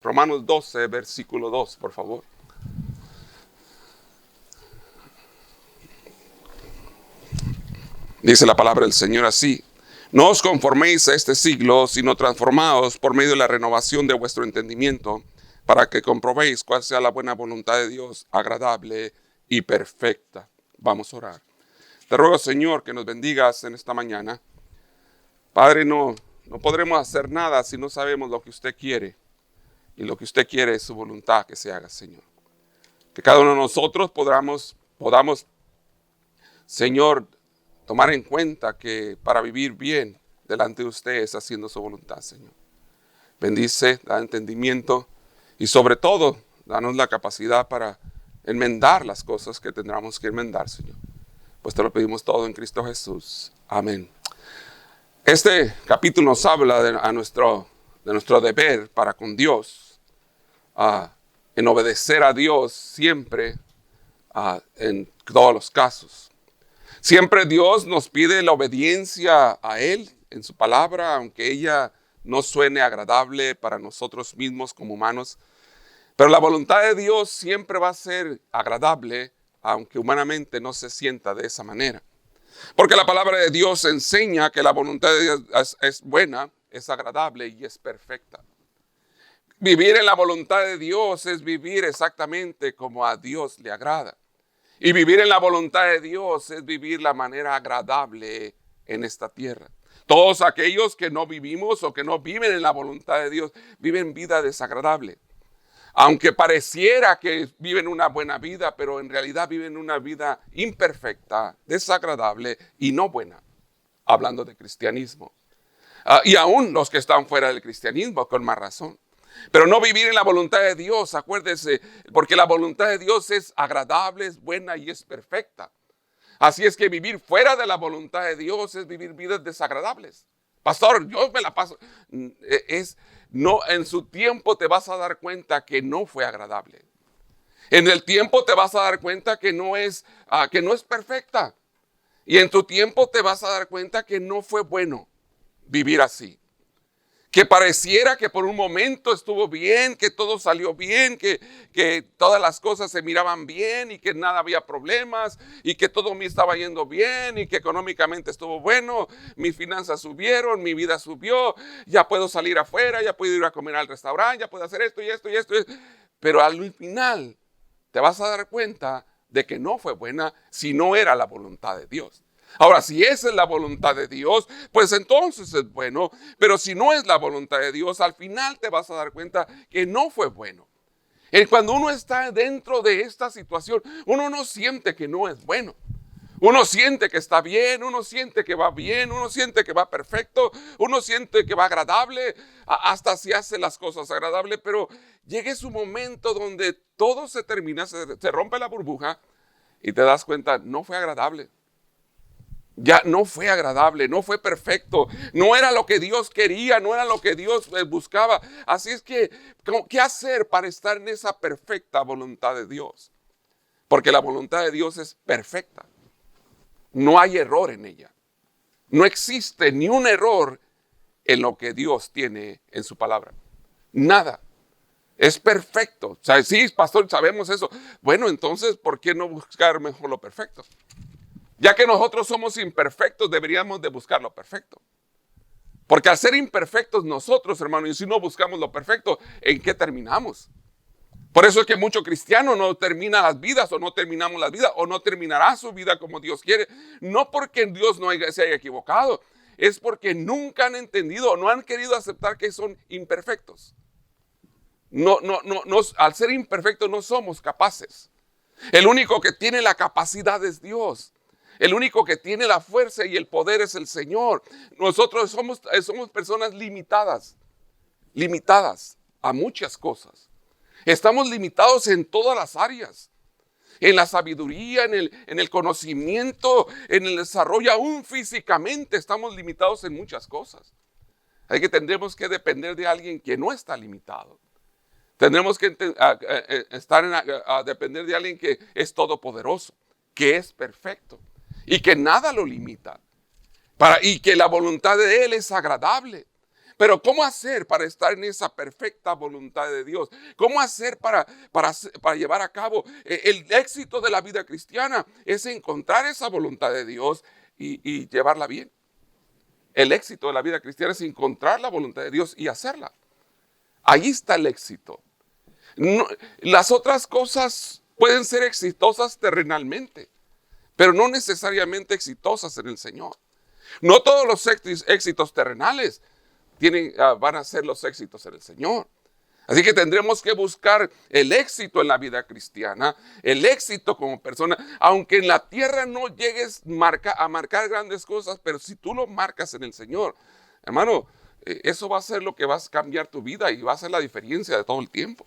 Romanos 12, versículo 2, por favor. Dice la palabra del Señor así: no os conforméis a este siglo, sino transformaos por medio de la renovación de vuestro entendimiento, para que comprobéis cuál sea la buena voluntad de Dios, agradable y perfecta. Vamos a orar. Te ruego, Señor, que nos bendigas en esta mañana. Padre, no podremos hacer nada si no sabemos lo que usted quiere. Y lo que usted quiere es su voluntad que se haga, Señor. Que cada uno de nosotros podamos, Señor, tomar en cuenta que para vivir bien delante de usted es haciendo su voluntad, Señor. Bendice, da entendimiento y sobre todo, danos la capacidad para enmendar las cosas que tendremos que enmendar, Señor. Pues te lo pedimos todo en Cristo Jesús. Amén. Este capítulo nos habla de nuestro deber para con Dios, en obedecer a Dios siempre, en todos los casos. Siempre Dios nos pide la obediencia a Él en su palabra, aunque ella no suene agradable para nosotros mismos como humanos. Pero la voluntad de Dios siempre va a ser agradable, aunque humanamente no se sienta de esa manera. Porque la palabra de Dios enseña que la voluntad de Dios es buena, es agradable y es perfecta. Vivir en la voluntad de Dios es vivir exactamente como a Dios le agrada. Y vivir en la voluntad de Dios es vivir la manera agradable en esta tierra. Todos aquellos que no vivimos o que no viven en la voluntad de Dios viven vida desagradable. Aunque pareciera que viven una buena vida, pero en realidad viven una vida imperfecta, desagradable y no buena. Hablando de cristianismo. Y aún los que están fuera del cristianismo, con más razón. Pero no vivir en la voluntad de Dios, acuérdese, porque la voluntad de Dios es agradable, es buena y es perfecta. Así es que vivir fuera de la voluntad de Dios es vivir vidas desagradables. Pastor, yo me la paso. No, en su tiempo te vas a dar cuenta que no fue agradable. En el tiempo te vas a dar cuenta que no es perfecta. Y en tu tiempo te vas a dar cuenta que no fue bueno vivir así. Que pareciera que por un momento estuvo bien, que todo salió bien, que todas las cosas se miraban bien y que nada había problemas y que todo me estaba yendo bien y que económicamente estuvo bueno, mis finanzas subieron, mi vida subió, ya puedo salir afuera, ya puedo ir a comer al restaurante, ya puedo hacer esto y esto y esto. Pero al final te vas a dar cuenta de que no fue buena si no era la voluntad de Dios. Ahora, si esa es la voluntad de Dios, pues entonces es bueno. Pero si no es la voluntad de Dios, al final te vas a dar cuenta que no fue bueno. Y cuando uno está dentro de esta situación, uno no siente que no es bueno. Uno siente que está bien, uno siente que va bien, uno siente que va perfecto, uno siente que va agradable, hasta si hace las cosas agradables, pero llega su momento donde todo se termina, se rompe la burbuja y te das cuenta, no fue agradable. Ya no fue agradable, no fue perfecto, no era lo que Dios quería, no era lo que Dios buscaba. Así es que, ¿qué hacer para estar en esa perfecta voluntad de Dios? Porque la voluntad de Dios es perfecta. No hay error en ella. No existe ni un error en lo que Dios tiene en su palabra. Nada. Es perfecto. O sea, sí, pastor, sabemos eso. Bueno, entonces, ¿por qué no buscar mejor lo perfecto? Ya que nosotros somos imperfectos, deberíamos de buscar lo perfecto. Porque al ser imperfectos nosotros, hermano, y si no buscamos lo perfecto, ¿en qué terminamos? Por eso es que muchos cristianos no terminan las vidas, o no terminamos las vidas, o no terminará su vida como Dios quiere. No porque Dios no se haya equivocado, es porque nunca han entendido, o no han querido aceptar que son imperfectos. Al ser imperfectos no somos capaces. El único que tiene la capacidad es Dios. El único que tiene la fuerza y el poder es el Señor. Nosotros somos personas limitadas a muchas cosas. Estamos limitados en todas las áreas. En la sabiduría, en el conocimiento, en el desarrollo, aún físicamente estamos limitados en muchas cosas. Tendremos que depender de alguien que no está limitado. Tendremos que depender de alguien que es todopoderoso, que es perfecto. Y que nada lo limita. Y que la voluntad de Él es agradable. Pero ¿cómo hacer para estar en esa perfecta voluntad de Dios? ¿Cómo hacer para llevar a cabo el éxito de la vida cristiana? Es encontrar esa voluntad de Dios y llevarla bien. El éxito de la vida cristiana es encontrar la voluntad de Dios y hacerla. Ahí está el éxito. No, las otras cosas pueden ser exitosas terrenalmente, pero no necesariamente exitosas en el Señor. No todos los éxitos terrenales van a ser los éxitos en el Señor. Así que tendremos que buscar el éxito en la vida cristiana, el éxito como persona, aunque en la tierra no llegues a marcar grandes cosas, pero si tú lo marcas en el Señor, hermano, eso va a ser lo que va a cambiar tu vida y va a ser la diferencia de todo el tiempo.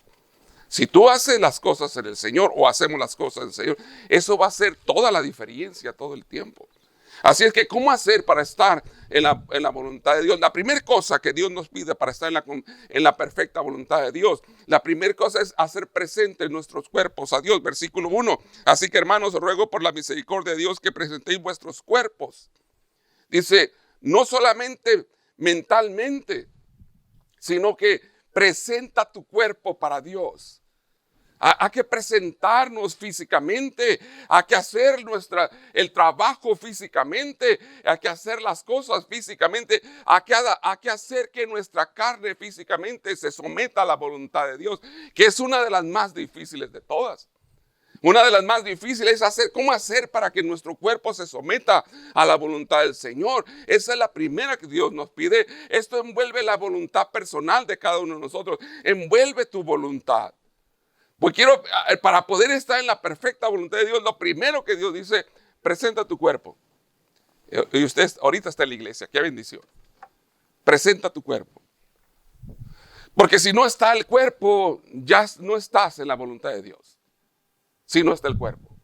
Si tú haces las cosas en el Señor o hacemos las cosas en el Señor, eso va a ser toda la diferencia todo el tiempo. Así es que, ¿cómo hacer para estar en la voluntad de Dios? La primera cosa que Dios nos pide para estar en la perfecta voluntad de Dios, la primera cosa es hacer presentes nuestros cuerpos a Dios. Versículo 1. Así que, hermanos, os ruego por la misericordia de Dios que presentéis vuestros cuerpos. Dice, no solamente mentalmente, sino que presenta tu cuerpo para Dios. Hay que presentarnos físicamente, hay que hacer el trabajo físicamente, hay que hacer las cosas físicamente, hay que hacer que nuestra carne físicamente se someta a la voluntad de Dios, que es una de las más difíciles de todas. Una de las más difíciles es cómo hacer para que nuestro cuerpo se someta a la voluntad del Señor. Esa es la primera que Dios nos pide. Esto envuelve la voluntad personal de cada uno de nosotros, envuelve tu voluntad. Pues para poder estar en la perfecta voluntad de Dios, lo primero que Dios dice, presenta tu cuerpo. Y usted ahorita está en la iglesia, qué bendición. Presenta tu cuerpo. Porque si no está el cuerpo, ya no estás en la voluntad de Dios. Si no está el cuerpo.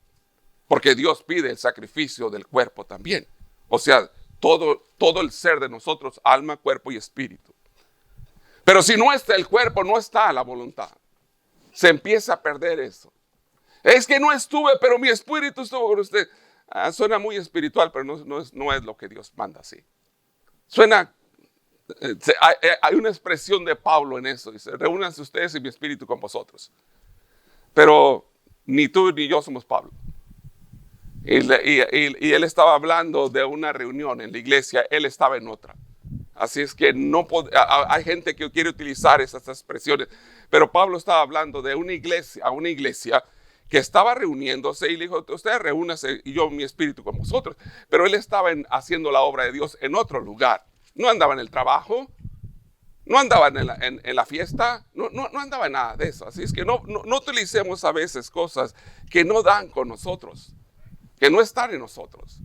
Porque Dios pide el sacrificio del cuerpo también. O sea, todo el ser de nosotros, alma, cuerpo y espíritu. Pero si no está el cuerpo, no está la voluntad. Se empieza a perder eso. Es que no estuve, pero mi espíritu estuvo con usted. Suena muy espiritual, pero no es lo que Dios manda así. Hay una expresión de Pablo en eso. Dice, reúnanse ustedes y mi espíritu con vosotros. Pero ni tú ni yo somos Pablo. Y él estaba hablando de una reunión en la iglesia, él estaba en otra. Así es que hay gente que quiere utilizar esas expresiones, pero Pablo estaba hablando de una iglesia que estaba reuniéndose y le dijo, ustedes reúnanse y yo mi espíritu con vosotros. Pero él estaba haciendo la obra de Dios en otro lugar. No andaba en el trabajo, no andaba en la fiesta, no andaba en nada de eso. Así es que no utilicemos a veces cosas que no dan con nosotros, que no están en nosotros.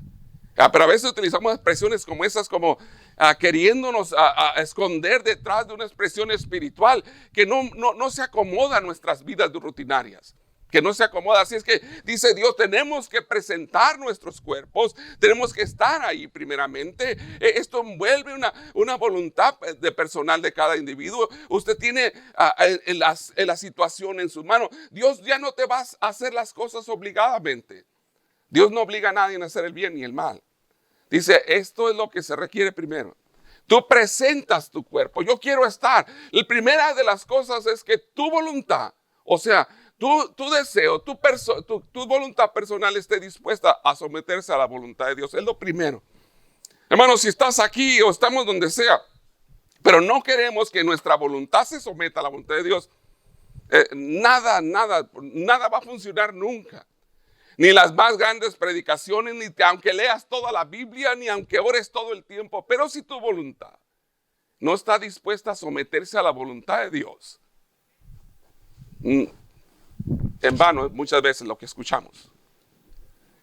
Pero a veces utilizamos expresiones como esas, como queriéndonos a esconder detrás de una expresión espiritual que no se acomoda a nuestras vidas rutinarias, que no se acomoda. Así es que dice Dios, tenemos que presentar nuestros cuerpos, tenemos que estar ahí primeramente. Esto envuelve una voluntad personal de cada individuo. Usted tiene la situación en sus manos. Dios ya no te va a hacer las cosas obligadamente. Dios no obliga a nadie a hacer el bien ni el mal. Dice, esto es lo que se requiere primero. Tú presentas tu cuerpo. Yo quiero estar. La primera de las cosas es que tu voluntad, o sea, tu deseo, tu voluntad personal esté dispuesta a someterse a la voluntad de Dios. Es lo primero. Hermano, si estás aquí o estamos donde sea, pero no queremos que nuestra voluntad se someta a la voluntad de Dios, nada va a funcionar nunca. Ni las más grandes predicaciones, ni aunque leas toda la Biblia, ni aunque ores todo el tiempo. Pero si tu voluntad no está dispuesta a someterse a la voluntad de Dios, en vano muchas veces lo que escuchamos.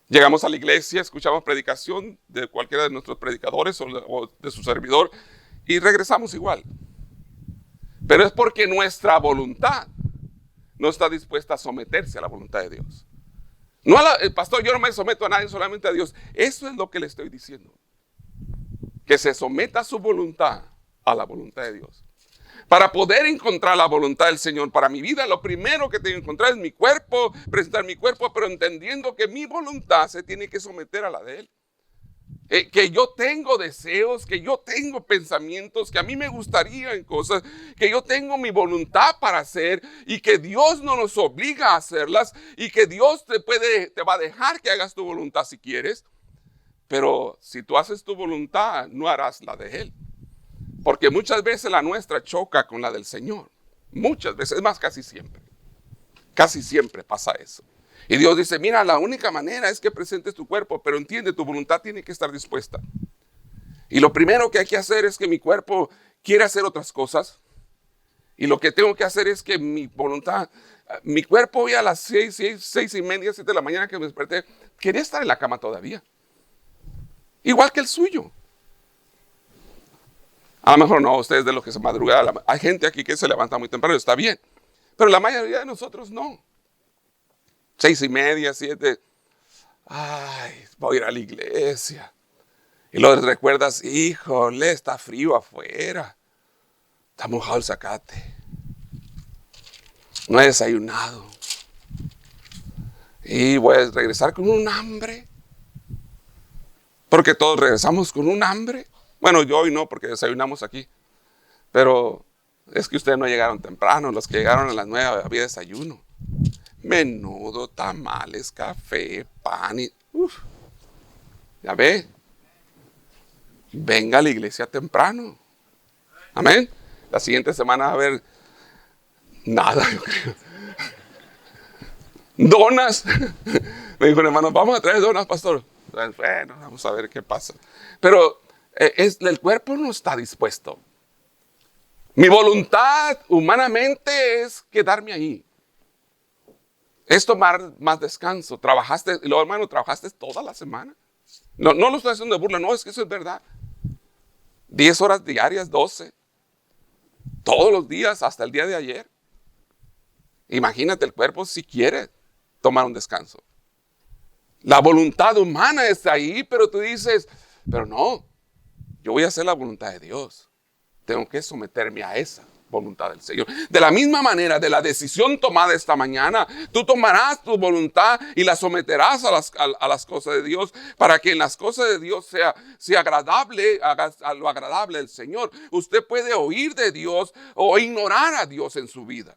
Llegamos a la iglesia, escuchamos predicación de cualquiera de nuestros predicadores o de su servidor y regresamos igual. Pero es porque nuestra voluntad no está dispuesta a someterse a la voluntad de Dios. No pastor, yo no me someto a nadie, solamente a Dios. Eso es lo que le estoy diciendo. Que se someta su voluntad a la voluntad de Dios. Para poder encontrar la voluntad del Señor para mi vida, lo primero que tengo que encontrar es mi cuerpo, presentar mi cuerpo, pero entendiendo que mi voluntad se tiene que someter a la de Él. que yo tengo deseos, que yo tengo pensamientos, que a mí me gustaría en cosas, que yo tengo mi voluntad para hacer y que Dios no nos obliga a hacerlas y que Dios te va a dejar que hagas tu voluntad si quieres. Pero si tú haces tu voluntad, no harás la de Él. Porque muchas veces la nuestra choca con la del Señor. Muchas veces, es más, casi siempre. Casi siempre pasa eso. Y Dios dice, mira, la única manera es que presentes tu cuerpo, pero entiende, tu voluntad tiene que estar dispuesta. Y lo primero que hay que hacer es que mi cuerpo quiere hacer otras cosas. Y lo que tengo que hacer es que mi voluntad, mi cuerpo hoy a las 6:30, 7 de la mañana que me desperté, quería estar en la cama todavía. Igual que el suyo. A lo mejor no, ustedes de los que se madrugan. Hay gente aquí que se levanta muy temprano, está bien. Pero la mayoría de nosotros no. 6:30, 7. Ay, voy a ir a la iglesia. Y luego recuerdas, híjole, está frío afuera. Está mojado el zacate. No he desayunado. Y voy a regresar con un hambre. Porque todos regresamos con un hambre. Bueno, yo hoy no, porque desayunamos aquí. Pero es que ustedes no llegaron temprano. Los que llegaron a las 9 había desayuno. Menudo, tamales, café, pan y... ya ve. Venga a la iglesia temprano. Amén. La siguiente semana va a haber nada, yo creo. Donas. Me dijo un hermano, vamos a traer donas, pastor. Bueno, vamos a ver qué pasa. Pero el cuerpo no está dispuesto. Mi voluntad humanamente es quedarme ahí. Es tomar más descanso. Trabajaste, y luego, hermano, trabajaste toda la semana. No lo estoy haciendo de burla, no, es que eso es verdad. 10 horas diarias, 12. Todos los días, hasta el día de ayer. Imagínate, el cuerpo si quiere tomar un descanso. La voluntad humana está ahí, pero tú dices, pero no, yo voy a hacer la voluntad de Dios. Tengo que someterme a esa voluntad del Señor. De la misma manera, de la decisión tomada esta mañana, tú tomarás tu voluntad y la someterás a las cosas de Dios, para que en las cosas de Dios sea agradable, haga a lo agradable del Señor. Usted puede oír de Dios o ignorar a Dios en su vida.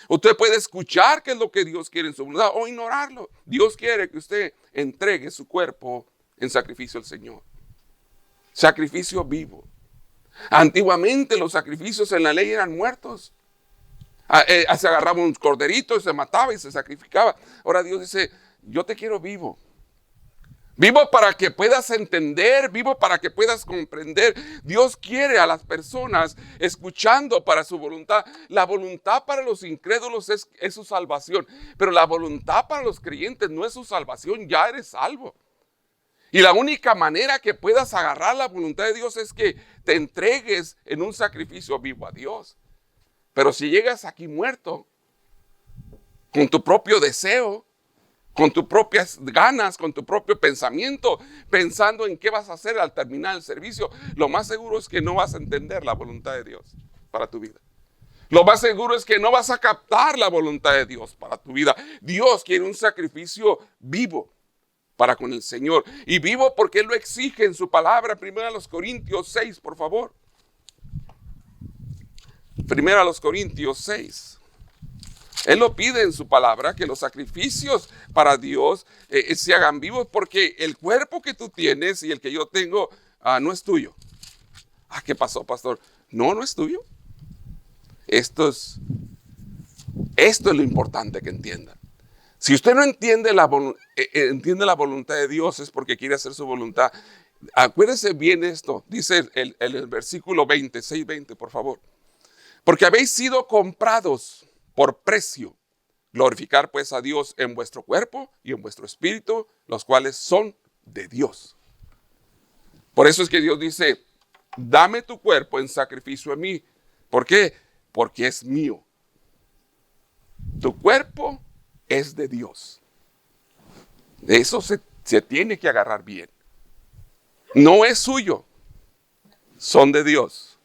Usted puede escuchar qué es lo que Dios quiere en su voluntad o ignorarlo. Dios quiere que usted entregue su cuerpo en sacrificio al Señor. Sacrificio vivo. Antiguamente los sacrificios en la ley eran muertos. Se agarraba un corderito y se mataba y se sacrificaba. Ahora Dios dice, yo te quiero vivo. Vivo para que puedas entender, vivo para que puedas comprender. Dios quiere a las personas escuchando para su voluntad. La voluntad para los incrédulos es su salvación, pero la voluntad para los creyentes no es su salvación, ya eres salvo. Y la única manera que puedas agarrar la voluntad de Dios es que te entregues en un sacrificio vivo a Dios. Pero si llegas aquí muerto, con tu propio deseo, con tus propias ganas, con tu propio pensamiento, pensando en qué vas a hacer al terminar el servicio, lo más seguro es que no vas a entender la voluntad de Dios para tu vida. Lo más seguro es que no vas a captar la voluntad de Dios para tu vida. Dios quiere un sacrificio vivo para con el Señor. Y vivo porque Él lo exige en su palabra. 1 Corintios 6, por favor. 1 Corintios 6. Él lo pide en su palabra, que los sacrificios para Dios se hagan vivos, porque el cuerpo que tú tienes y el que yo tengo no es tuyo. ¿Qué pasó, pastor? No es tuyo. Esto es lo importante que entiendan. Si usted no entiende entiende la voluntad de Dios, es porque quiere hacer su voluntad. Acuérdese bien esto, dice el versículo 20, 6:20, por favor. Porque habéis sido comprados por precio. Glorificar pues a Dios en vuestro cuerpo y en vuestro espíritu, los cuales son de Dios. Por eso es que Dios dice, dame tu cuerpo en sacrificio a mí. ¿Por qué? Porque es mío. Tu cuerpo es de Dios. De eso se tiene que agarrar bien. No es suyo, son de Dios.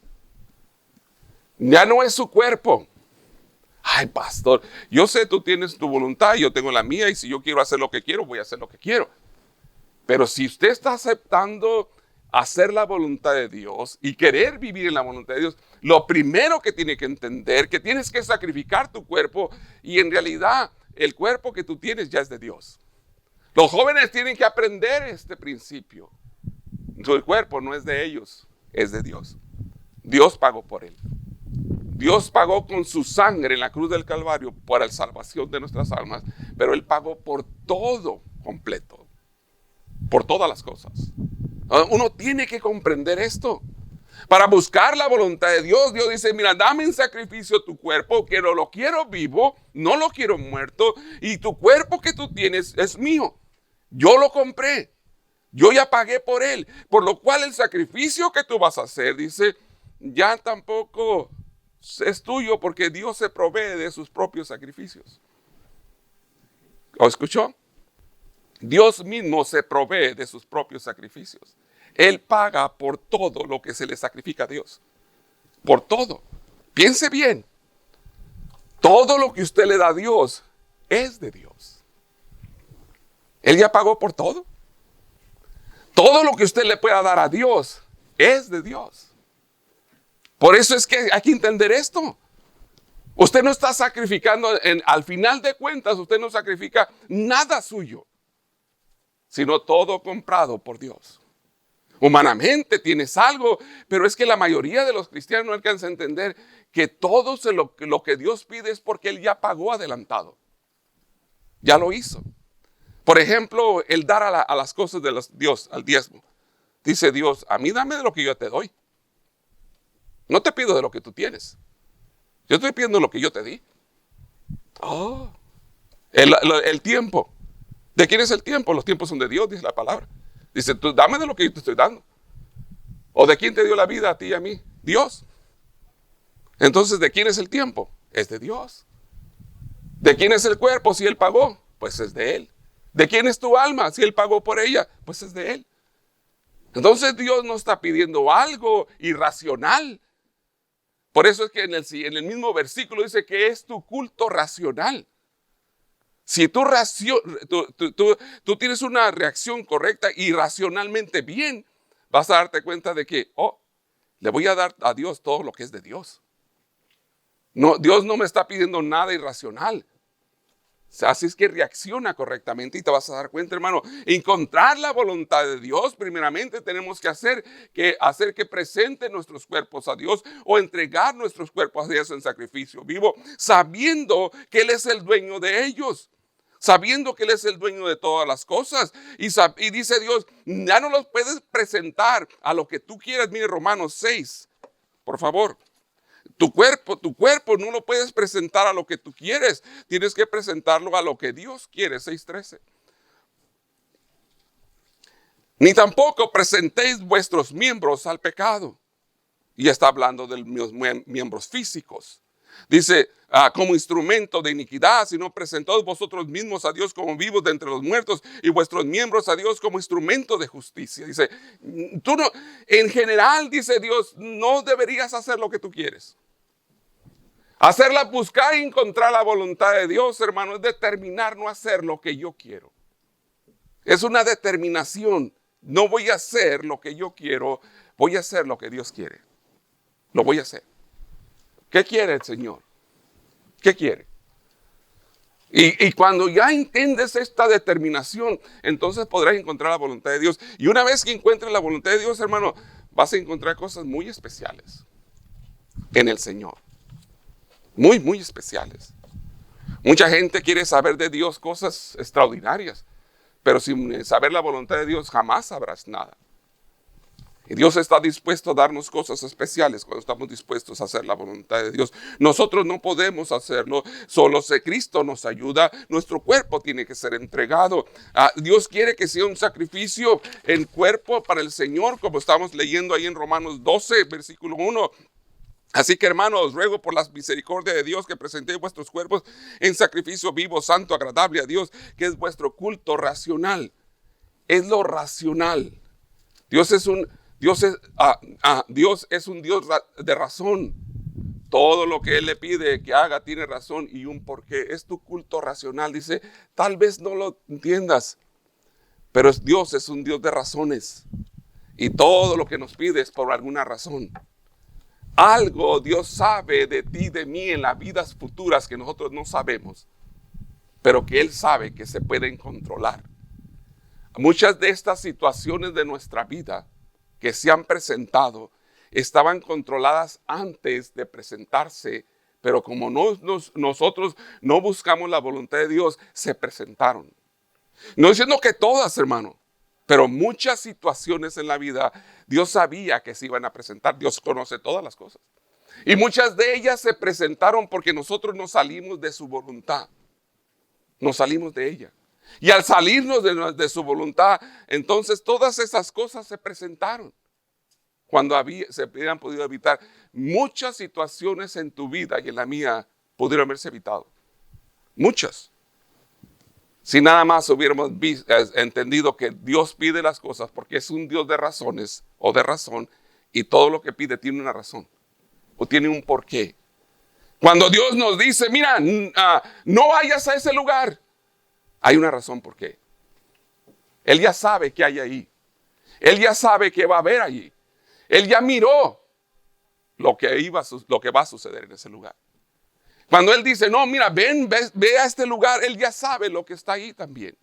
Ya no es su cuerpo. Ay, pastor, yo sé, tú tienes tu voluntad, yo tengo la mía, y si yo quiero hacer lo que quiero, voy a hacer lo que quiero. Pero si usted está aceptando hacer la voluntad de Dios y querer vivir en la voluntad de Dios, lo primero que tiene que entender, que tienes que sacrificar tu cuerpo, y en realidad el cuerpo que tú tienes ya es de Dios. Los jóvenes tienen que aprender este principio. El cuerpo no es de ellos, es de Dios. Dios pagó por él. Dios pagó con su sangre en la cruz del Calvario para la salvación de nuestras almas, pero Él pagó por todo completo, por todas las cosas. Uno tiene que comprender esto. Para buscar la voluntad de Dios, Dios dice, mira, dame en sacrificio tu cuerpo, que no lo quiero vivo, no lo quiero muerto, y tu cuerpo que tú tienes es mío. Yo lo compré, yo ya pagué por él, por lo cual el sacrificio que tú vas a hacer, dice, ya tampoco es tuyo, porque Dios se provee de sus propios sacrificios. ¿O escuchó? Dios mismo se provee de sus propios sacrificios. Él paga por todo lo que se le sacrifica a Dios. Por todo. Piense bien. Todo lo que usted le da a Dios es de Dios. Él ya pagó por todo. Todo lo que usted le pueda dar a Dios es de Dios. Por eso es que hay que entender esto. Usted no está sacrificando, al final de cuentas, usted no sacrifica nada suyo, sino todo comprado por Dios. Humanamente tienes algo, pero es que la mayoría de los cristianos no alcanza a entender que todo lo que Dios pide es porque Él ya pagó adelantado. Ya lo hizo. Por ejemplo, el dar a las cosas de Dios, al diezmo. Dice Dios, a mí dame de lo que yo te doy. No te pido de lo que tú tienes. Yo estoy pidiendo lo que yo te di. Oh, el tiempo. ¿De quién es el tiempo? Los tiempos son de Dios, dice la palabra. Dice, tú dame de lo que yo te estoy dando. ¿O de quién te dio la vida a ti y a mí? Dios. Entonces, ¿de quién es el tiempo? Es de Dios. ¿De quién es el cuerpo? Si Él pagó, pues es de Él. ¿De quién es tu alma? Si Él pagó por ella, pues es de Él. Entonces Dios no está pidiendo algo irracional. Por eso es que en el mismo versículo dice que es tu culto racional. Si tú tienes una reacción correcta y racionalmente bien, vas a darte cuenta de que, le voy a dar a Dios todo lo que es de Dios. No, Dios no me está pidiendo nada irracional. Así es que reacciona correctamente y te vas a dar cuenta, hermano. Encontrar la voluntad de Dios, primeramente tenemos que hacer que presenten nuestros cuerpos a Dios o entregar nuestros cuerpos a Dios en sacrificio vivo, sabiendo que Él es el dueño de ellos. Sabiendo que Él es el dueño de todas las cosas. Y dice Dios, ya no los puedes presentar a lo que tú quieras. Mire Romanos 6, por favor. Tu cuerpo no lo puedes presentar a lo que tú quieres. Tienes que presentarlo a lo que Dios quiere. 6:13. Ni tampoco presentéis vuestros miembros al pecado. Y está hablando de los miembros físicos. Dice, como instrumento de iniquidad, sino presentaos vosotros mismos a Dios como vivos de entre los muertos y vuestros miembros a Dios como instrumento de justicia. Dice, tú no, en general, dice Dios, no deberías hacer lo que tú quieres. Buscar y encontrar la voluntad de Dios, hermano, es determinar no hacer lo que yo quiero. Es una determinación. No voy a hacer lo que yo quiero, voy a hacer lo que Dios quiere. Lo voy a hacer. ¿Qué quiere el Señor? ¿Qué quiere? Y cuando ya entiendes esta determinación, entonces podrás encontrar la voluntad de Dios. Y una vez que encuentres la voluntad de Dios, hermano, vas a encontrar cosas muy especiales en el Señor. Muy, muy especiales. Mucha gente quiere saber de Dios cosas extraordinarias, pero sin saber la voluntad de Dios jamás sabrás nada. Y Dios está dispuesto a darnos cosas especiales cuando estamos dispuestos a hacer la voluntad de Dios. Nosotros no podemos hacerlo, solo si Cristo nos ayuda. Nuestro cuerpo tiene que ser entregado. Dios quiere que sea un sacrificio en cuerpo para el Señor, como estamos leyendo ahí en Romanos 12, versículo 1. Así que, hermanos, os ruego por las misericordias de Dios que presentéis vuestros cuerpos en sacrificio vivo, santo, agradable a Dios, que es vuestro culto racional. Es lo racional. Dios es un Dios de razón. Todo lo que Él le pide que haga tiene razón y un porqué. Es tu culto racional. Dice, tal vez no lo entiendas, pero Dios es un Dios de razones. Y todo lo que nos pide es por alguna razón. Algo Dios sabe de ti, de mí, en las vidas futuras que nosotros no sabemos, pero que Él sabe que se pueden controlar. Muchas de estas situaciones de nuestra vida que se han presentado estaban controladas antes de presentarse, pero como nosotros no buscamos la voluntad de Dios, se presentaron. No diciendo que todas, hermano, pero muchas situaciones en la vida, Dios sabía que se iban a presentar. Dios conoce todas las cosas. Y muchas de ellas se presentaron porque nosotros nos salimos de su voluntad. Nos salimos de ella. Y al salirnos de su voluntad, entonces todas esas cosas se presentaron. Cuando se hubieran podido evitar, muchas situaciones en tu vida y en la mía pudieron haberse evitado. Muchas. Si nada más hubiéramos entendido que Dios pide las cosas porque es un Dios de razones o de razón, y todo lo que pide tiene una razón o tiene un porqué. Cuando Dios nos dice, mira, no vayas a ese lugar, hay una razón por qué. Él ya sabe qué hay ahí. Él ya sabe qué va a haber allí. Él ya miró lo que va a suceder en ese lugar. Cuando Él dice, no, mira, ve a este lugar, Él ya sabe lo que está ahí también.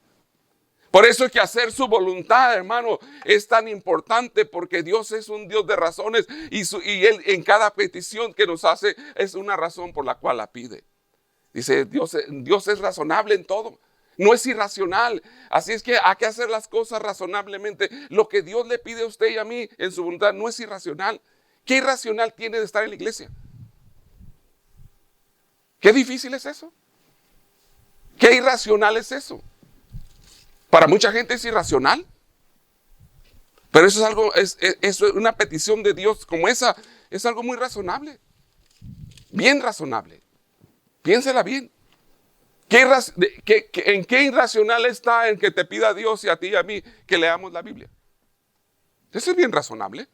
Por eso es que hacer su voluntad, hermano, es tan importante, porque Dios es un Dios de razones y Él en cada petición que nos hace es una razón por la cual la pide. Dice, Dios es razonable en todo. No es irracional. Así es que hay que hacer las cosas razonablemente. Lo que Dios le pide a usted y a mí en su voluntad no es irracional. ¿Qué irracional tiene de estar en la iglesia? ¿Qué difícil es eso? ¿Qué irracional es eso? Para mucha gente es irracional. Pero eso es algo, eso es una petición de Dios como esa, es algo muy razonable. Bien razonable. Piénsela bien. ¿En qué irracional está en que te pida a Dios y a ti y a mí que leamos la Biblia? Eso es bien razonable.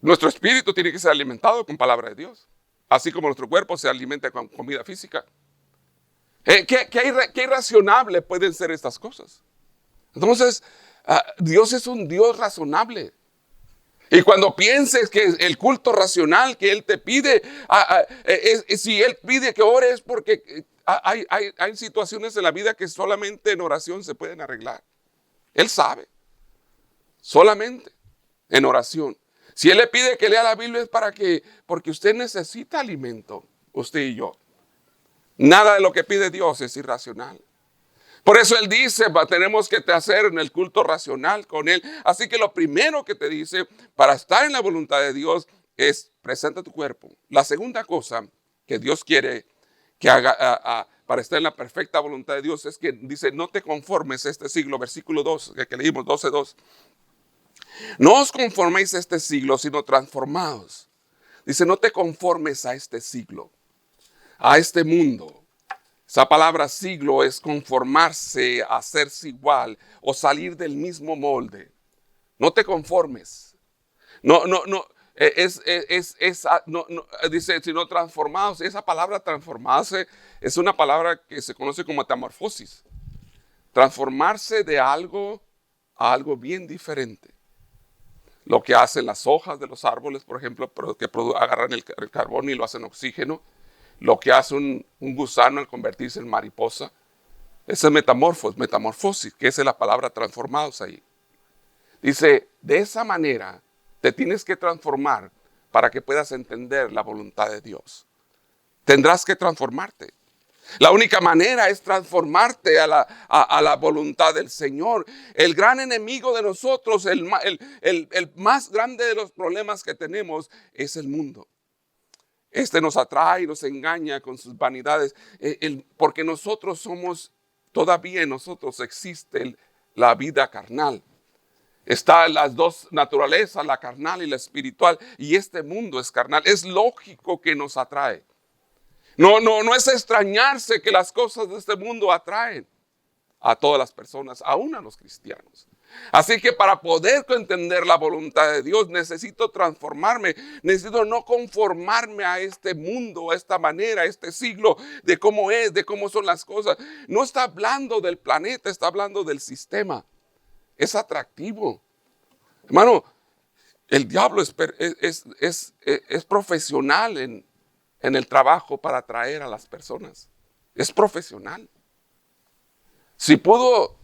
Nuestro espíritu tiene que ser alimentado con palabra de Dios, así como nuestro cuerpo se alimenta con comida física. ¿Qué irracionable pueden ser estas cosas? Entonces, Dios es un Dios razonable. Y cuando pienses que el culto racional que Él te pide, si Él pide que ores es porque hay situaciones en la vida que solamente en oración se pueden arreglar. Él sabe. Solamente en oración. Si Él le pide que lea la Biblia es porque usted necesita alimento, usted y yo. Nada de lo que pide Dios es irracional. Por eso Él dice, tenemos que hacer en el culto racional con Él. Así que lo primero que te dice para estar en la voluntad de Dios es presenta tu cuerpo. La segunda cosa que Dios quiere que haga para estar en la perfecta voluntad de Dios es que dice, no te conformes a este siglo, versículo 2, que leímos 12:2. No os conforméis a este siglo, sino transformaos. Dice, no te conformes a este siglo, a este mundo. Esa palabra siglo es conformarse, hacerse igual o salir del mismo molde. No te conformes. Dice, sino transformados. Esa palabra transformarse es una palabra que se conoce como metamorfosis. Transformarse de algo a algo bien diferente. Lo que hacen las hojas de los árboles, por ejemplo, que agarran el carbón y lo hacen oxígeno. Lo que hace un gusano al convertirse en mariposa. Esa es metamorfosis, que es la palabra transformados ahí. Dice, de esa manera te tienes que transformar para que puedas entender la voluntad de Dios. Tendrás que transformarte. La única manera es transformarte a la voluntad del Señor. El gran enemigo de nosotros, el más grande de los problemas que tenemos es el mundo. Este nos atrae, nos engaña con sus vanidades, porque todavía en nosotros existe la vida carnal. Están las dos naturalezas, la carnal y la espiritual, y este mundo es carnal. Es lógico que nos atrae. No es extrañarse que las cosas de este mundo atraen a todas las personas, aún a los cristianos. Así que para poder entender la voluntad de Dios necesito transformarme, necesito no conformarme a este mundo, a esta manera, a este siglo de cómo es, de cómo son las cosas. No está hablando del planeta, está hablando del sistema. Es atractivo. Hermano, el diablo es profesional en el trabajo para atraer a las personas. Es profesional. Si pudo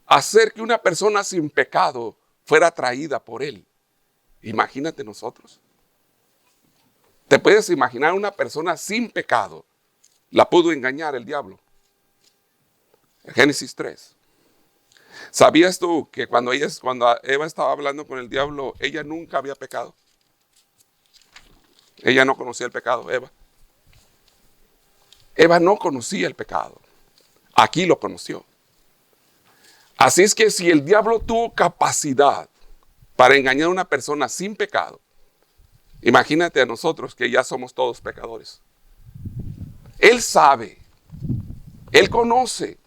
hacer que una persona sin pecado fuera atraída por él, imagínate nosotros. ¿Te puedes imaginar una persona sin pecado? La pudo engañar el diablo. Génesis 3. ¿Sabías tú que cuando Eva estaba hablando con el diablo, ella nunca había pecado? Ella no conocía el pecado, Eva. Eva no conocía el pecado. Aquí lo conoció. Así es que si el diablo tuvo capacidad para engañar a una persona sin pecado, imagínate a nosotros que ya somos todos pecadores. Él sabe, Él conoce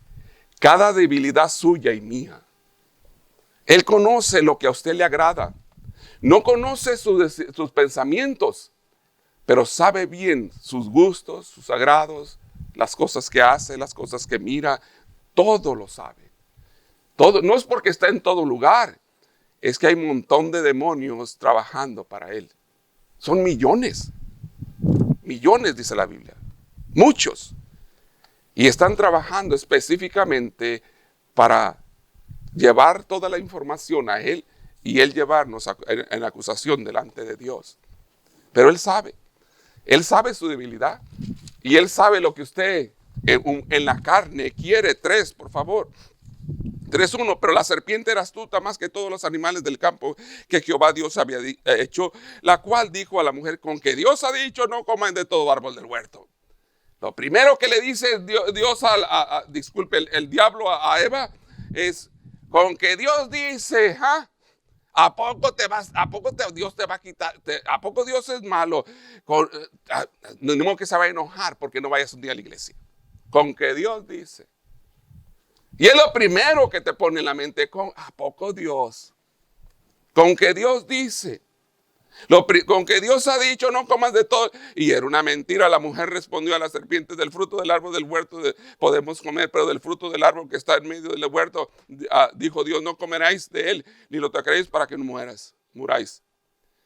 cada debilidad suya y mía. Él conoce lo que a usted le agrada. No conoce sus pensamientos, pero sabe bien sus gustos, sus agrados, las cosas que hace, las cosas que mira. Todo lo sabe. Todo, no es porque está en todo lugar, es que hay un montón de demonios trabajando para él. Son millones, millones dice la Biblia, muchos. Y están trabajando específicamente para llevar toda la información a él y él llevarnos en acusación delante de Dios. Pero él sabe su debilidad y él sabe lo que usted en la carne quiere. 3, por favor. 3:1, pero la serpiente era astuta más que todos los animales del campo que Jehová Dios había hecho, la cual dijo a la mujer, con que Dios ha dicho, no coman de todo árbol del huerto. Lo primero que le dice Dios el diablo a Eva es, con que Dios dice, ¿a poco Dios te va a quitar? ¿A poco Dios es malo? No modo que se va a enojar porque no vayas un día a la iglesia. Con que Dios dice. Y es lo primero que te pone en la mente, ¿a poco Dios? Con que Dios dice. Con que Dios ha dicho, no comas de todo. Y era una mentira. La mujer respondió a la serpiente, del fruto del árbol del huerto podemos comer, pero del fruto del árbol que está en medio del huerto, dijo Dios, no comeráis de él, ni lo tocaréis para que no muráis.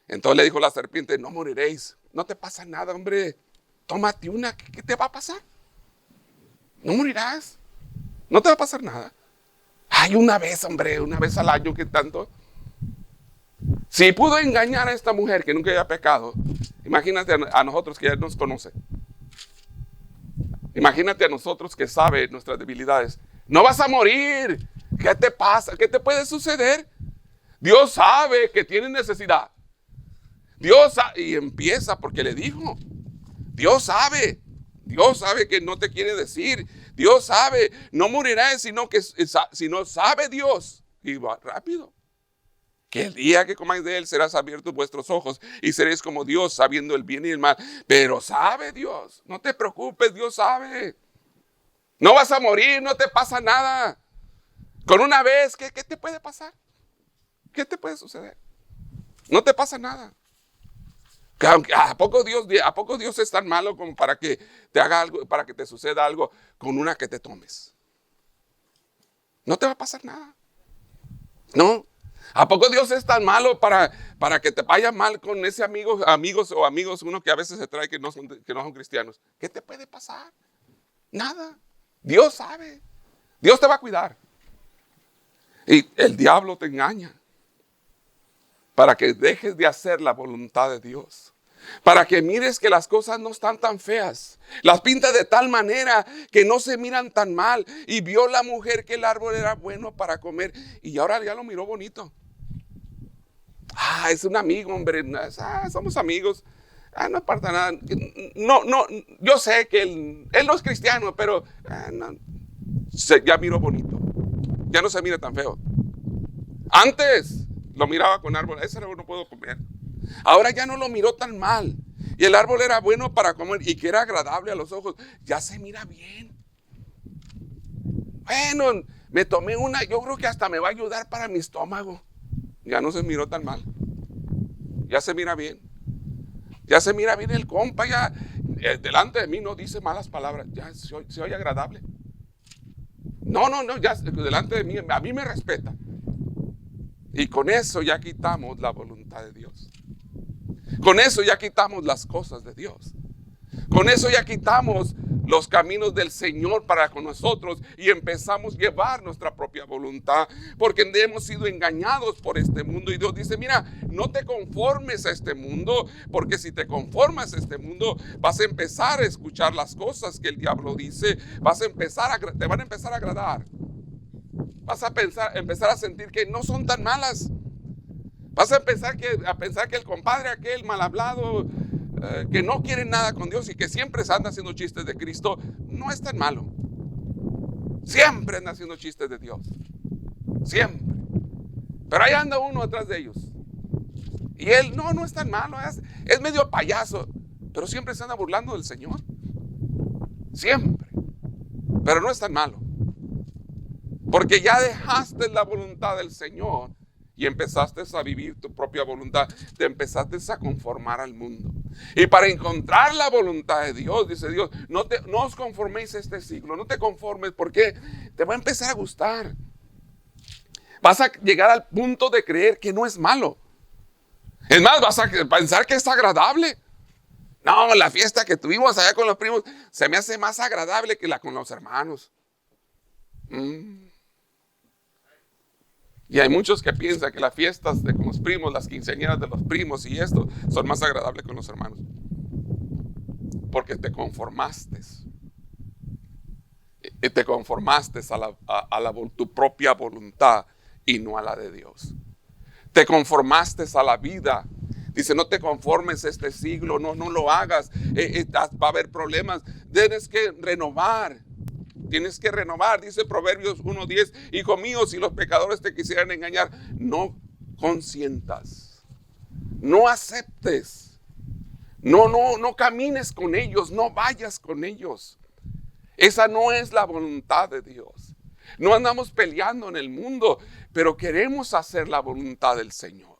Entonces le dijo la serpiente, no moriréis. No te pasa nada, hombre. Tómate una, ¿qué te va a pasar? No morirás. No te va a pasar nada. Ay, una vez, hombre, una vez al año, ¿qué tanto? Si pudo engañar a esta mujer que nunca había pecado, imagínate a nosotros que ya nos conoce. Imagínate a nosotros que sabe nuestras debilidades. No vas a morir. ¿Qué te pasa? ¿Qué te puede suceder? Dios sabe que tienes necesidad. Y empieza porque le dijo. Dios sabe que no te quiere decir. Dios sabe, no morirás, sino sabe Dios. Y va rápido. Que el día que comáis de él serás abiertos vuestros ojos y seréis como Dios, sabiendo el bien y el mal. Pero sabe Dios, no te preocupes, Dios sabe. No vas a morir, no te pasa nada. Con una vez, ¿qué te puede pasar? ¿Qué te puede suceder? No te pasa nada. ¿A poco Dios es tan malo como para que te haga algo, para que te suceda algo con una que te tomes? No te va a pasar nada. No. ¿A poco Dios es tan malo para que te vaya mal con ese amigos uno que a veces se trae que no son cristianos? ¿Qué te puede pasar? Nada. Dios sabe. Dios te va a cuidar. Y el diablo te engaña para que dejes de hacer la voluntad de Dios. Para que mires que las cosas no están tan feas. Las pinta de tal manera que no se miran tan mal. Y vio la mujer que el árbol era bueno para comer. Y ahora ya lo miró bonito. Es un amigo, hombre. Somos amigos. No importa nada. No, yo sé que él no es cristiano, pero ya miró bonito. Ya no se mira tan feo. Antes lo miraba con árbol. Ese árbol no puedo comer. Ahora ya no lo miró tan mal. Y el árbol era bueno para comer y que era agradable a los ojos. Ya se mira bien. Bueno, me tomé una. Yo creo que hasta me va a ayudar para mi estómago. Ya no se miró tan mal. Ya se mira bien. Ya se mira bien el compa. Ya delante de mí no dice malas palabras. Ya se oye agradable. No. Ya delante de mí, a mí me respeta. Y con eso ya quitamos la voluntad de Dios. Con eso ya quitamos las cosas de Dios. Con eso ya quitamos los caminos del Señor para con nosotros y empezamos a llevar nuestra propia voluntad, porque hemos sido engañados por este mundo. Y Dios dice, mira, no te conformes a este mundo, porque si te conformas a este mundo vas a empezar a escuchar las cosas que el diablo dice, te van a empezar a agradar. Vas a empezar a sentir que no son tan malas. Vas a pensar que el compadre aquel mal hablado, que no quiere nada con Dios y que siempre se anda haciendo chistes de Cristo, no es tan malo. Siempre anda haciendo chistes de Dios. Siempre. Pero ahí anda uno atrás de ellos. Y él no es tan malo, es medio payaso, pero siempre se anda burlando del Señor. Siempre. Pero no es tan malo. Porque ya dejaste la voluntad del Señor y empezaste a vivir tu propia voluntad. Te empezaste a conformar al mundo. Y para encontrar la voluntad de Dios, dice Dios, no os conforméis a este siglo. No te conformes, porque te va a empezar a gustar. Vas a llegar al punto de creer que no es malo. Es más, vas a pensar que es agradable. No, la fiesta que tuvimos allá con los primos se me hace más agradable que la con los hermanos. Y hay muchos que piensan que las fiestas con los primos, las quinceañeras de los primos y esto, son más agradables con los hermanos. Porque te conformaste. Y te conformaste a tu propia voluntad y no a la de Dios. Te conformaste a la vida. Dice, no te conformes a este siglo, no lo hagas. Va a haber problemas. Tienes que renovar. Tienes que renovar, dice Proverbios 1:10, hijo mío, si los pecadores te quisieran engañar, no consientas, no aceptes, no camines con ellos, no vayas con ellos. Esa no es la voluntad de Dios. No andamos peleando en el mundo, pero queremos hacer la voluntad del Señor.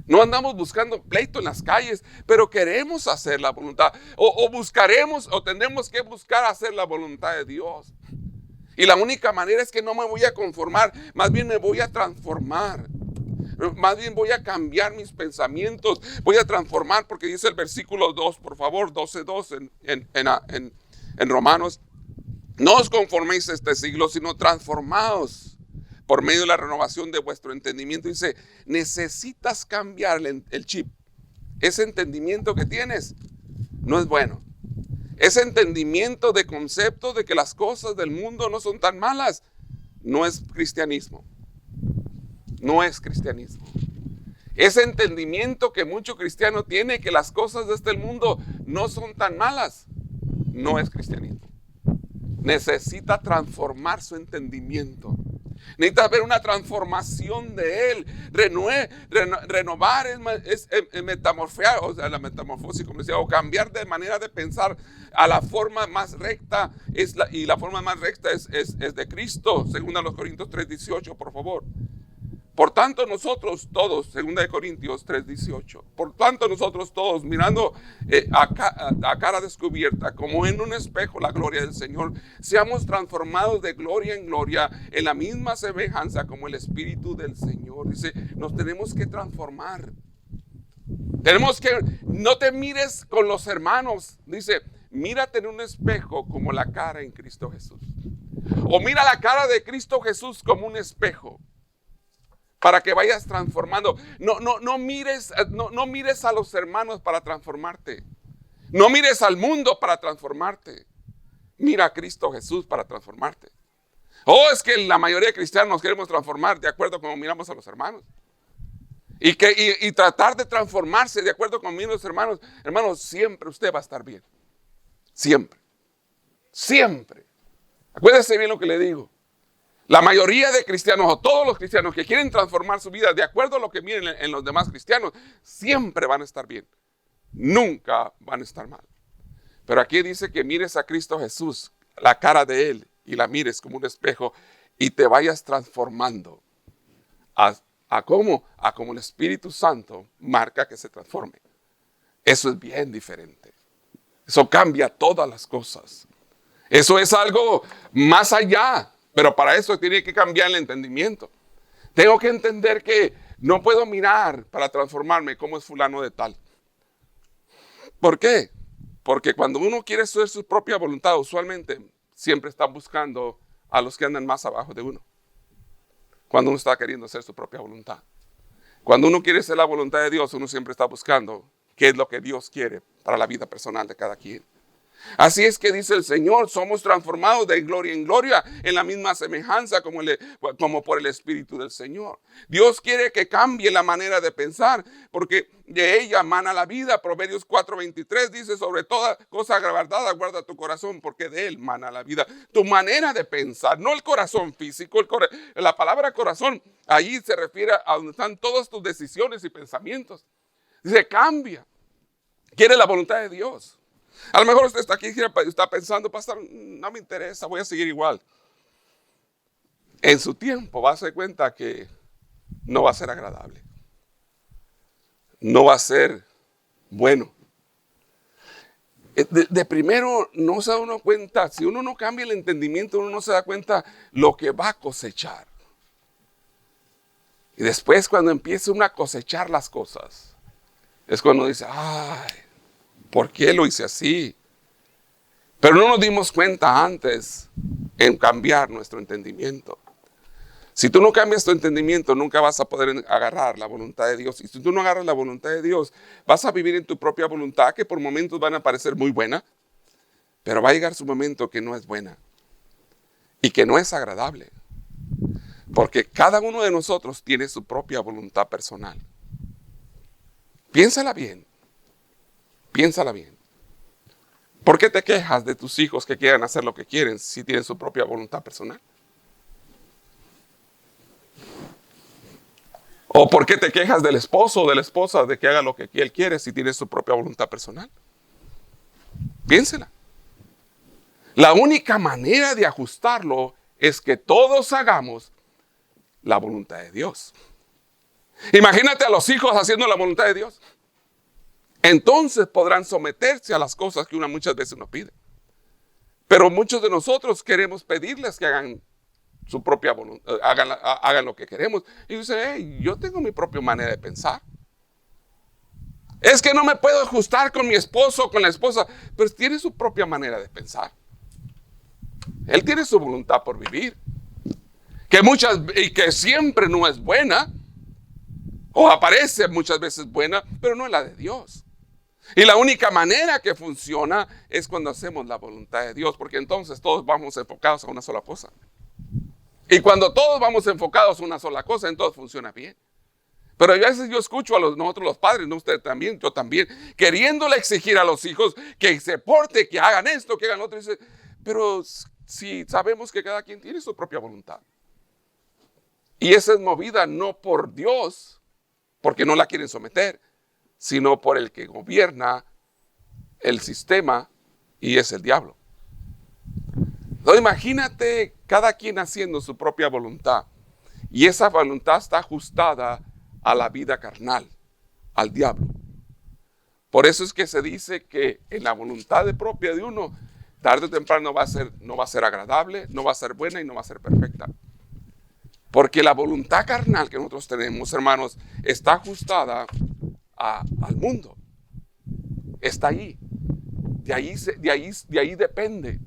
No andamos buscando pleito en las calles, pero queremos hacer la voluntad. O buscaremos, o tendremos que buscar hacer la voluntad de Dios. Y la única manera es que no me voy a conformar, más bien me voy a transformar. Más bien voy a cambiar mis pensamientos, voy a transformar, porque dice el versículo 2, por favor, 12:2 en Romanos. No os conforméis a este siglo, sino transformaos por medio de la renovación de vuestro entendimiento. Dice, necesitas cambiar el chip. Ese entendimiento que tienes no es bueno. Ese entendimiento de concepto de que las cosas del mundo no son tan malas, no es cristianismo. No es cristianismo. Ese entendimiento que mucho cristiano tiene, que las cosas de este mundo no son tan malas, no es cristianismo. Necesita transformar su entendimiento. Necesita ver una transformación de él. Renovar es metamorfear, o sea, la metamorfosis, como decía, o cambiar de manera de pensar a la forma más recta. Y la forma más recta es de Cristo, según a los Corintios 3:18, por favor. Por tanto nosotros todos, segunda de Corintios 3:18, por tanto nosotros todos, mirando a cara descubierta, como en un espejo la gloria del Señor, seamos transformados de gloria en gloria, en la misma semejanza como el Espíritu del Señor. Dice, nos tenemos que transformar. Tenemos que, no te mires con los hermanos, dice, mírate en un espejo como la cara en Cristo Jesús. O mira la cara de Cristo Jesús como un espejo, para que vayas transformando. No mires a los hermanos para transformarte. No mires al mundo para transformarte. Mira a Cristo Jesús para transformarte. Es que la mayoría de cristianos nos queremos transformar de acuerdo a cómo miramos a los hermanos. Y tratar de transformarse de acuerdo con los hermanos. Hermanos, siempre usted va a estar bien. Siempre. Siempre. Acuérdese bien lo que le digo. La mayoría de cristianos, o todos los cristianos que quieren transformar su vida de acuerdo a lo que miren en los demás cristianos, siempre van a estar bien. Nunca van a estar mal. Pero aquí dice que mires a Cristo Jesús, la cara de Él, y la mires como un espejo, y te vayas transformando. ¿A cómo? A como el Espíritu Santo marca que se transforme. Eso es bien diferente. Eso cambia todas las cosas. Eso es algo más allá. Pero para eso tiene que cambiar el entendimiento. Tengo que entender que no puedo mirar para transformarme como es fulano de tal. ¿Por qué? Porque cuando uno quiere hacer su propia voluntad, usualmente siempre está buscando a los que andan más abajo de uno. Cuando uno está queriendo hacer su propia voluntad. Cuando uno quiere hacer la voluntad de Dios, uno siempre está buscando qué es lo que Dios quiere para la vida personal de cada quien. Así es que dice el Señor, somos transformados de gloria en gloria en la misma semejanza como por el Espíritu del Señor. Dios quiere que cambie la manera de pensar, porque de ella mana la vida. Proverbios 4:23 dice, sobre toda cosa guardada, guarda tu corazón, porque de él mana la vida. Tu manera de pensar, no el corazón físico, la palabra corazón, ahí se refiere a donde están todas tus decisiones y pensamientos. Dice, cambia. Quiere la voluntad de Dios. A lo mejor usted está aquí y está pensando, pastor, no me interesa, voy a seguir igual. En su tiempo va a darse cuenta que no va a ser agradable. No va a ser bueno. De primero no se da uno cuenta, si uno no cambia el entendimiento, uno no se da cuenta lo que va a cosechar. Y después cuando empieza uno a cosechar las cosas, es cuando dice, ay, ¿por qué lo hice así? Pero no nos dimos cuenta antes en cambiar nuestro entendimiento. Si tú no cambias tu entendimiento, nunca vas a poder agarrar la voluntad de Dios. Y si tú no agarras la voluntad de Dios, vas a vivir en tu propia voluntad, que por momentos van a parecer muy buena, pero va a llegar su momento que no es buena y que no es agradable. Porque cada uno de nosotros tiene su propia voluntad personal. Piénsala bien. Piénsala bien. ¿Por qué te quejas de tus hijos que quieran hacer lo que quieren si tienen su propia voluntad personal? ¿O por qué te quejas del esposo o de la esposa de que haga lo que él quiere si tiene su propia voluntad personal? Piénsela. La única manera de ajustarlo es que todos hagamos la voluntad de Dios. Imagínate a los hijos haciendo la voluntad de Dios. Entonces podrán someterse a las cosas que muchas veces nos pide. Pero muchos de nosotros queremos pedirles que hagan su propia voluntad, hagan lo que queremos. Y dice, hey, yo tengo mi propia manera de pensar. Es que no me puedo ajustar con mi esposo o con la esposa, pero tiene su propia manera de pensar. Él tiene su voluntad por vivir. Que siempre no es buena, o aparece muchas veces buena, pero no es la de Dios. Y la única manera que funciona es cuando hacemos la voluntad de Dios, porque entonces todos vamos enfocados a una sola cosa. Y cuando todos vamos enfocados a una sola cosa, entonces funciona bien. Pero a veces yo escucho a nosotros los padres, no usted también, yo también, queriéndole exigir a los hijos que se porte, que hagan esto, que hagan lo otro. Dice, pero si sabemos que cada quien tiene su propia voluntad. Y esa es movida no por Dios, porque no la quieren someter, sino por el que gobierna el sistema y es el diablo. Entonces imagínate cada quien haciendo su propia voluntad y esa voluntad está ajustada a la vida carnal, al diablo. Por eso es que se dice que en la voluntad propia de uno, tarde o temprano no va a ser agradable, no va a ser buena y no va a ser perfecta. Porque la voluntad carnal que nosotros tenemos, hermanos, está ajustada al mundo. Está ahí. De ahí depende.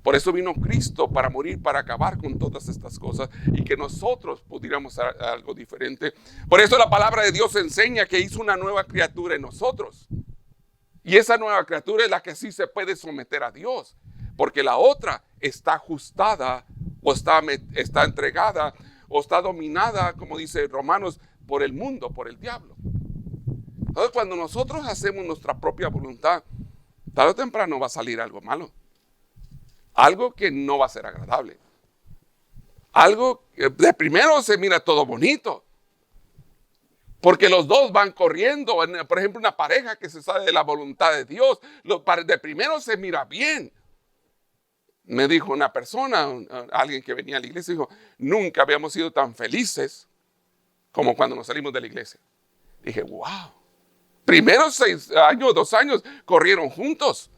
Por eso vino Cristo para morir, para acabar con todas estas cosas y que nosotros pudiéramos hacer algo diferente. Por eso la palabra de Dios enseña que hizo una nueva criatura en nosotros. Y esa nueva criatura es la que sí se puede someter a Dios. Porque la otra está ajustada o está entregada o está dominada, como dice Romanos, por el mundo, por el diablo. Entonces, cuando nosotros hacemos nuestra propia voluntad, tarde o temprano va a salir algo malo. Algo que no va a ser agradable. Algo que de primero se mira todo bonito. Porque los dos van corriendo. Por ejemplo, una pareja que se sale de la voluntad de Dios, de primero se mira bien. Me dijo una persona, alguien que venía a la iglesia, dijo, nunca habíamos sido tan felices como cuando nos salimos de la iglesia. Dije, wow. Primeros 6 años, 2 años, corrieron juntos.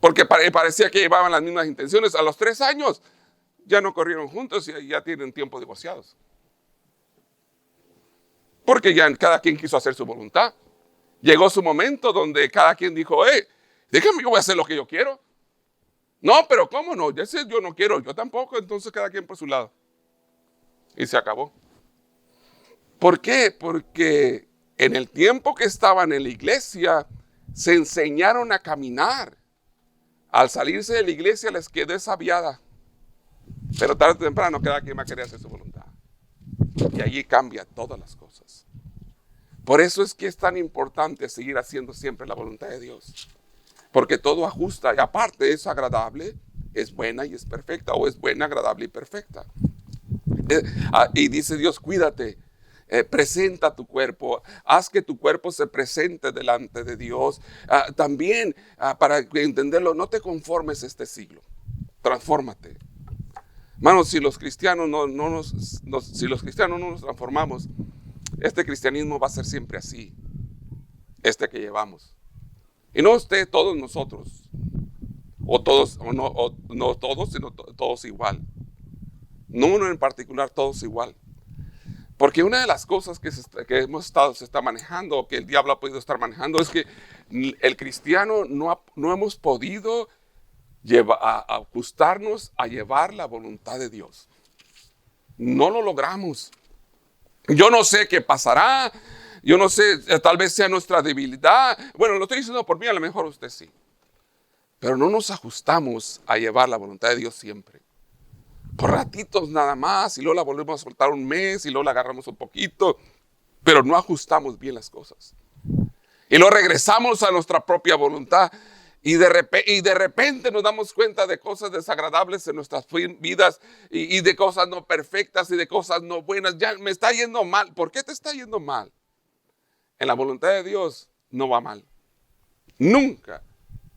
Porque parecía que llevaban las mismas intenciones. A los 3 años ya no corrieron juntos y ya tienen tiempo divorciados. Porque ya cada quien quiso hacer su voluntad. Llegó su momento donde cada quien dijo, déjame, yo voy a hacer lo que yo quiero. No, pero ¿cómo no? Yo no quiero, yo tampoco, entonces cada quien por su lado. Y se acabó. ¿Por qué? Porque en el tiempo que estaban en la iglesia, se enseñaron a caminar. Al salirse de la iglesia les quedó esa viada. Pero tarde o temprano cada quien va a querer hacer su voluntad. Y allí cambia todas las cosas. Por eso es que es tan importante seguir haciendo siempre la voluntad de Dios. Porque todo ajusta y aparte es agradable, es buena y es perfecta. O es buena, agradable y perfecta. Y dice Dios, cuídate. Presenta tu cuerpo, haz que tu cuerpo se presente delante de Dios. También, para entenderlo, no te conformes a este siglo, transfórmate. Hermanos, si los cristianos no nos transformamos, este cristianismo va a ser siempre así, este que llevamos. Y no usted, todos nosotros, o no todos, sino todos igual. No uno en particular, todos igual. Porque una de las cosas que se está manejando, o que el diablo ha podido estar manejando, es que el cristiano no hemos podido ajustarnos a llevar la voluntad de Dios. No lo logramos. Yo no sé qué pasará, yo no sé, tal vez sea nuestra debilidad. Bueno, lo estoy diciendo por mí, a lo mejor usted sí. Pero no nos ajustamos a llevar la voluntad de Dios siempre. Por ratitos nada más, y luego la volvemos a soltar un mes, y luego la agarramos un poquito, pero no ajustamos bien las cosas. Y luego regresamos a nuestra propia voluntad, y de repente nos damos cuenta de cosas desagradables en nuestras vidas, y de cosas no perfectas, y de cosas no buenas. Ya me está yendo mal. ¿Por qué te está yendo mal? En la voluntad de Dios no va mal. Nunca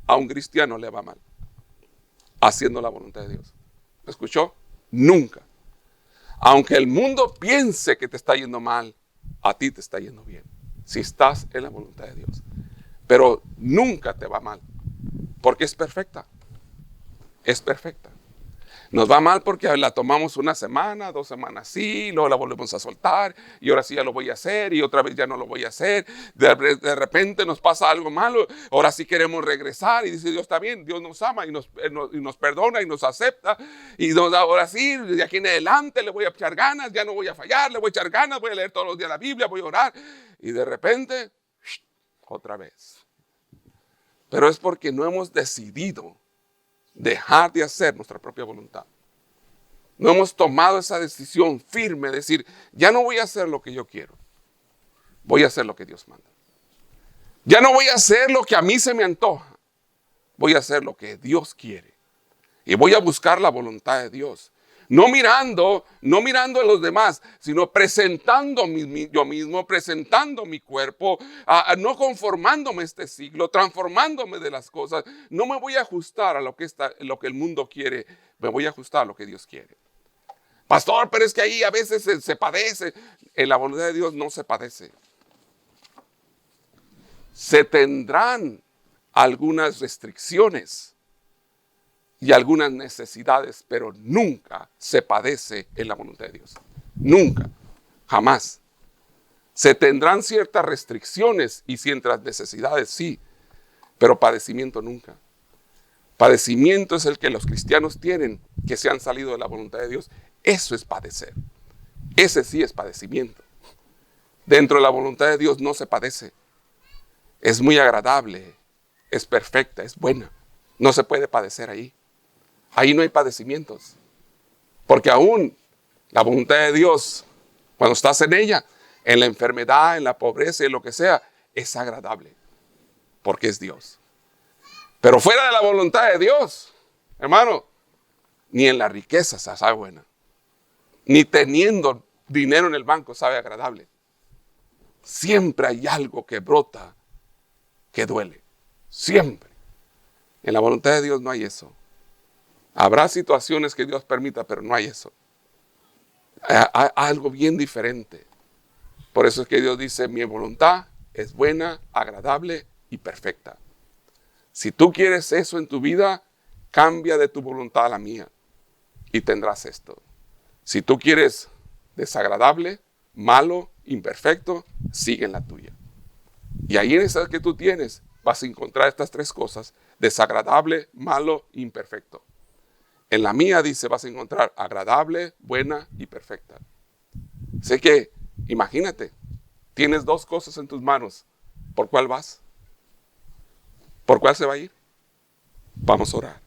a un cristiano le va mal haciendo la voluntad de Dios. ¿Me escuchó? Nunca. Aunque el mundo piense que te está yendo mal, a ti te está yendo bien, si estás en la voluntad de Dios. Pero nunca te va mal, porque es perfecta. Es perfecta. Nos va mal porque la tomamos una semana, 2 semanas sí, luego la volvemos a soltar, y ahora sí ya lo voy a hacer, y otra vez ya no lo voy a hacer. De repente nos pasa algo malo, ahora sí queremos regresar, y dice Dios, está bien, Dios nos ama, y nos perdona, y nos acepta, y ahora sí, de aquí en adelante le voy a echar ganas, ya no voy a fallar, le voy a echar ganas, voy a leer todos los días la Biblia, voy a orar, y de repente, otra vez. Pero es porque no hemos decidido dejar de hacer nuestra propia voluntad. No hemos tomado esa decisión firme de decir, ya no voy a hacer lo que yo quiero, voy a hacer lo que Dios manda. Ya no voy a hacer lo que a mí se me antoja, voy a hacer lo que Dios quiere. Y voy a buscar la voluntad de Dios. No mirando a los demás, sino presentando yo mismo, presentando mi cuerpo, no conformándome a este siglo, transformándome de las cosas. No me voy a ajustar a lo que el mundo quiere, me voy a ajustar a lo que Dios quiere. Pastor, pero es que ahí a veces se padece. En la voluntad de Dios no se padece. Se tendrán algunas restricciones y algunas necesidades, pero nunca se padece en la voluntad de Dios. Nunca, jamás. Se tendrán ciertas restricciones y ciertas necesidades, sí, pero padecimiento nunca. Padecimiento es el que los cristianos tienen, que se han salido de la voluntad de Dios. Eso es padecer. Ese sí es padecimiento. Dentro de la voluntad de Dios no se padece. Es muy agradable, es perfecta, es buena. No se puede padecer ahí. Ahí no hay padecimientos. Porque aún la voluntad de Dios, cuando estás en ella, en la enfermedad, en la pobreza, en lo que sea, es agradable. Porque es Dios. Pero fuera de la voluntad de Dios, hermano, ni en la riqueza sabe buena. Ni teniendo dinero en el banco sabe agradable. Siempre hay algo que brota, que duele. Siempre. En la voluntad de Dios no hay eso. Habrá situaciones que Dios permita, pero no hay eso. Hay algo bien diferente. Por eso es que Dios dice, mi voluntad es buena, agradable y perfecta. Si tú quieres eso en tu vida, cambia de tu voluntad a la mía y tendrás esto. Si tú quieres desagradable, malo imperfecto, sigue en la tuya. Y ahí en esa que tú tienes, vas a encontrar estas tres cosas: desagradable, malo, imperfecto. En la mía dice, vas a encontrar agradable, buena y perfecta. Sé que, imagínate, tienes dos cosas en tus manos. ¿Por cuál vas? ¿Por cuál se va a ir? Vamos a orar.